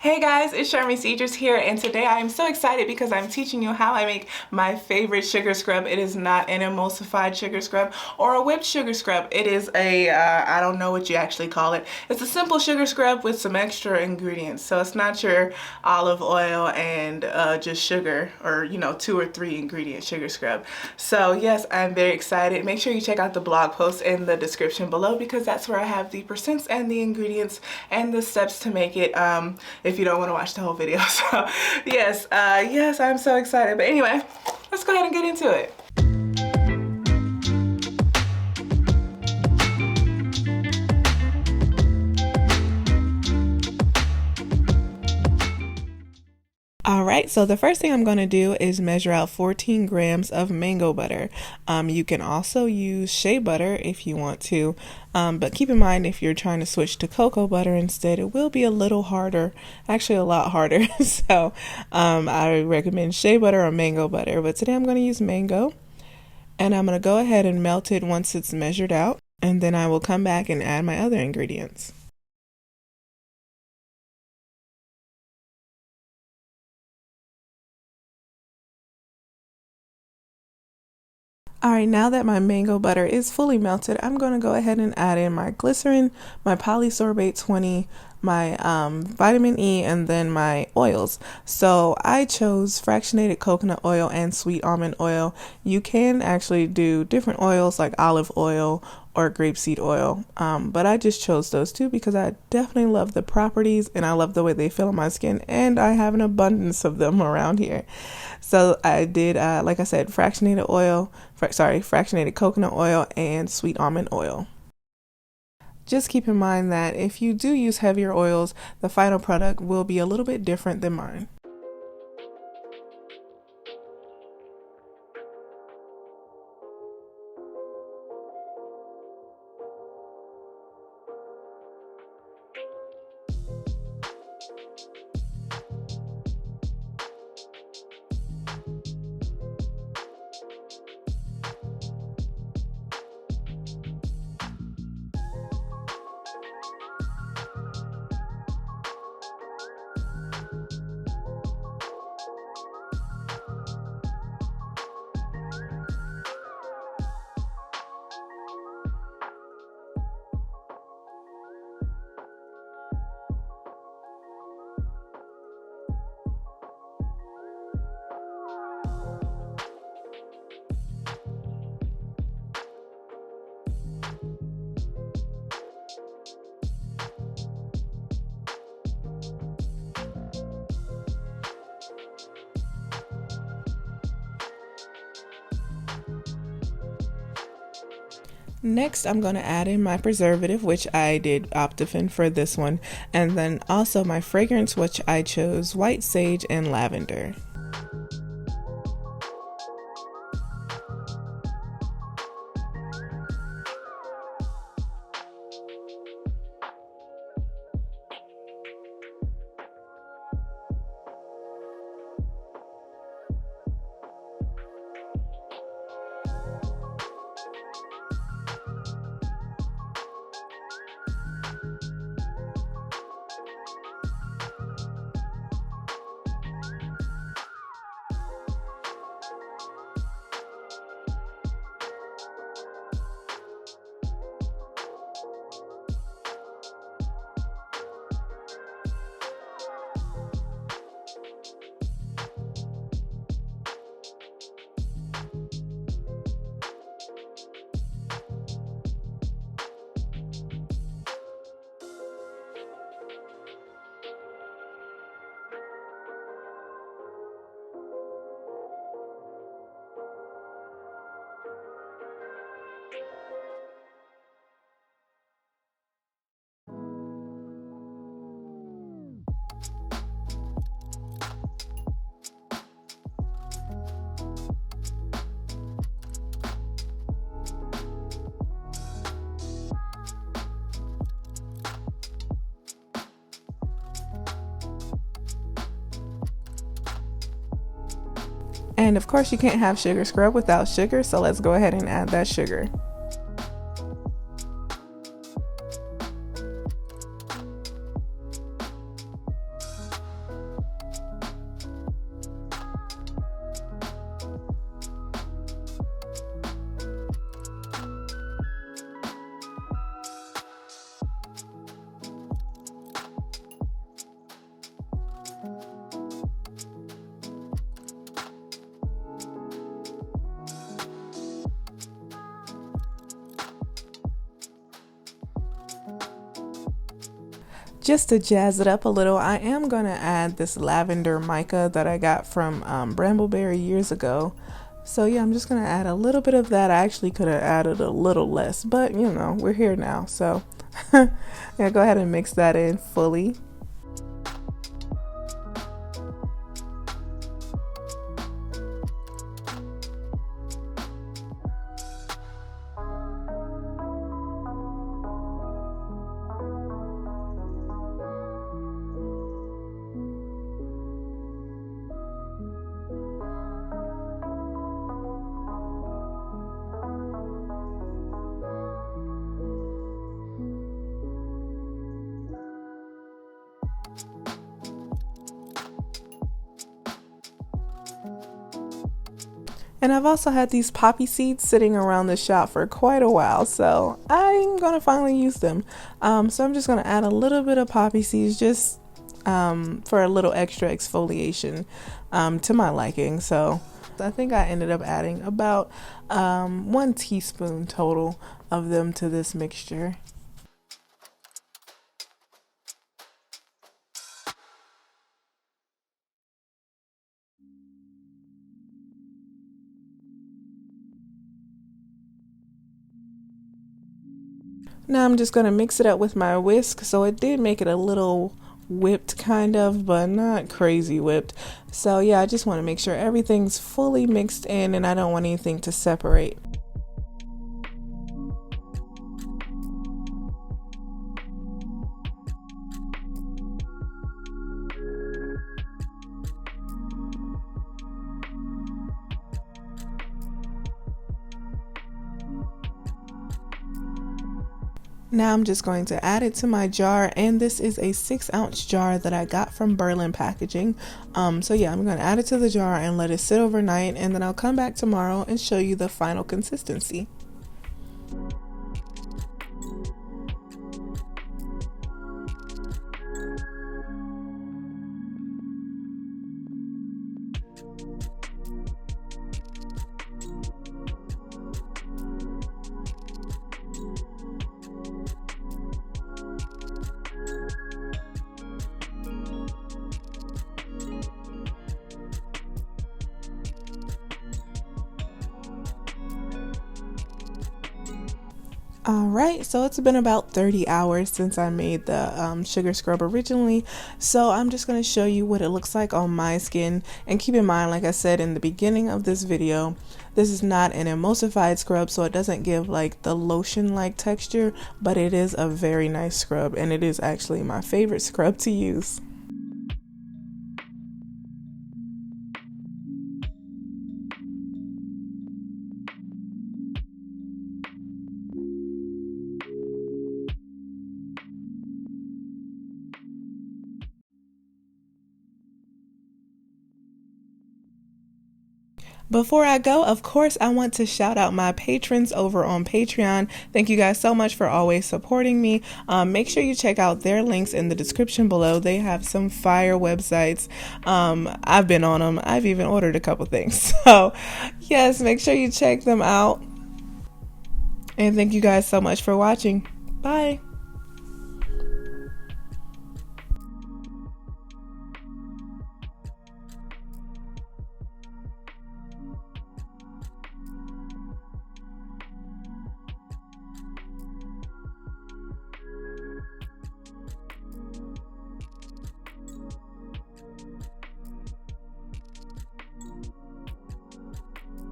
Hey guys, it's Sharmy Cedars here, and today I am so excited because I'm teaching you how I make my favorite sugar scrub. It is not an emulsified sugar scrub or a whipped sugar scrub. It is a, I don't know what you actually call it. It's a simple sugar scrub with some extra ingredients. So it's not your olive oil and just sugar, or 2 or 3 ingredient sugar scrub. So yes, I'm very excited. Make sure you check out the blog post in the description below because that's where I have the percents and the ingredients and the steps to make it. If you don't want to watch the whole video. So yes, I'm so excited. But anyway, let's go ahead and get into it. Alright, so the first thing I'm going to do is measure out 14 grams of mango butter. You can also use shea butter if you want to, but keep in mind if you're trying to switch to cocoa butter instead, it will be a little harder, actually a lot harder. So I recommend shea butter or mango butter, but today I'm going to use mango, and I'm going to go ahead and melt it once it's measured out, and then I will come back and add my other ingredients. Alright, now that my mango butter is fully melted, I'm going to go ahead and add in my glycerin, my polysorbate 20, my vitamin E, and then my oils. So I chose fractionated coconut oil and sweet almond oil. You can actually do different oils like olive oil or grapeseed oil, but I just chose those two because I definitely love the properties and I love the way they feel on my skin, and I have an abundance of them around here. So I did, like I said, fractionated coconut oil and sweet almond oil. Just keep in mind that if you do use heavier oils, the final product will be a little bit different than mine. Next, I'm going to add in my preservative, which I did Optifin for this one, and then also my fragrance, which I chose white sage and lavender. And of course you can't have sugar scrub without sugar, so let's go ahead and add that sugar. Just to jazz it up a little, I am going to add this lavender mica that I got from Brambleberry years ago. So yeah, I'm just going to add a little bit of that. I actually could have added a little less, but you know, we're here now. So yeah, go ahead and mix that in fully. And I've also had these poppy seeds sitting around the shop for quite a while, so I'm gonna finally use them. So I'm just gonna add a little bit of poppy seeds just for a little extra exfoliation to my liking. So I think I ended up adding about 1 teaspoon total of them to this mixture. Now I'm just going to mix it up with my whisk. So it did make it a little whipped kind of, but not crazy whipped. So yeah, I just want to make sure everything's fully mixed in and I don't want anything to separate. Now I'm just going to add it to my jar, and this is a 6-ounce jar that I got from Berlin Packaging. So yeah, I'm going to add it to the jar and let it sit overnight, and then I'll come back tomorrow and show you the final consistency. Alright, so it's been about 30 hours since I made the sugar scrub originally, so I'm just going to show you what it looks like on my skin. And keep in mind, like I said in the beginning of this video, this is not an emulsified scrub, so it doesn't give like the lotion like texture, but it is a very nice scrub, and it is actually my favorite scrub to use. Before I go, of course, I want to shout out my patrons over on Patreon. Thank you guys so much for always supporting me. Make sure you check out their links in the description below. They have some fire websites. I've been on them. I've even ordered a couple things. So yes, make sure you check them out. And thank you guys so much for watching. Bye.